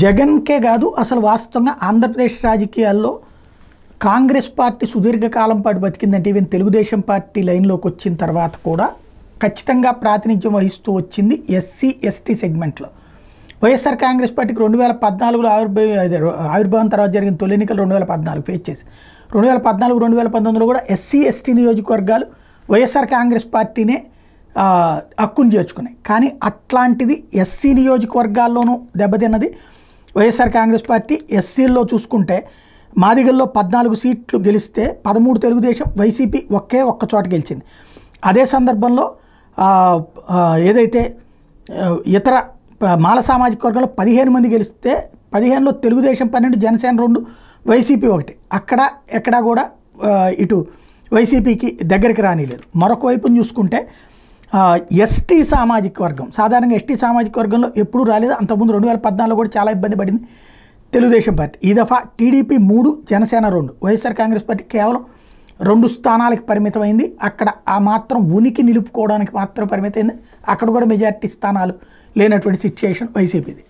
జగన్కే కాదు అసలు వాస్తవంగా ఆంధ్రప్రదేశ్ రాజకీయాల్లో కాంగ్రెస్ పార్టీ సుదీర్ఘకాలం పాటు బతికిందంటే ఈవెన్ తెలుగుదేశం పార్టీ లైన్లోకి వచ్చిన తర్వాత కూడా ఖచ్చితంగా ప్రాతినిధ్యం వహిస్తూ వచ్చింది ఎస్సీ ఎస్టీ సెగ్మెంట్లో. వైఎస్ఆర్ కాంగ్రెస్ పార్టీకి 2014లో ఆవిర్భావం తర్వాత జరిగిన తొలి ఎన్నికలు 2014 ఫేస్ చేసి 2014, 2019లో కూడా ఎస్సీ ఎస్టీ నియోజకవర్గాలు వైఎస్ఆర్ కాంగ్రెస్ పార్టీనే హక్కును చేర్చుకున్నాయి. కానీ అట్లాంటిది ఎస్సీ నియోజకవర్గాల్లోనూ దెబ్బతిన్నది వైఎస్ఆర్ కాంగ్రెస్ పార్టీ. ఎస్సీల్లో చూసుకుంటే మాదిగల్లో 14 సీట్లు గెలిస్తే 13 తెలుగుదేశం, వైసీపీ ఒక్క చోట గెలిచింది. అదే సందర్భంలో ఏదైతే ఇతర మాల సామాజిక వర్గంలో 15 మంది గెలిస్తే 15లో తెలుగుదేశం 12, జనసేన 2, వైసీపీ 1. ఎక్కడా కూడా ఇటు వైసీపీకి దగ్గరికి రానిలేదు. మరొక వైపుని చూసుకుంటే ఎస్టీ సామాజిక వర్గం, సాధారణంగా ఎస్టీ సామాజిక వర్గంలో ఎప్పుడూ రాలేదు. అంతకుముందు 2014లో కూడా చాలా ఇబ్బంది పడింది తెలుగుదేశం పార్టీ. ఈ దఫా టీడీపీ 3, జనసేన 2, వైఎస్ఆర్ కాంగ్రెస్ పార్టీ కేవలం 2 స్థానాలకు పరిమితమైంది. అక్కడ ఆ మాత్రం ఉనికి నిలుపుకోవడానికి మాత్రం పరిమితమైంది. అక్కడ కూడా మెజారిటీ స్థానాలు లేనటువంటి సిచ్యుయేషన్ వైసీపీది.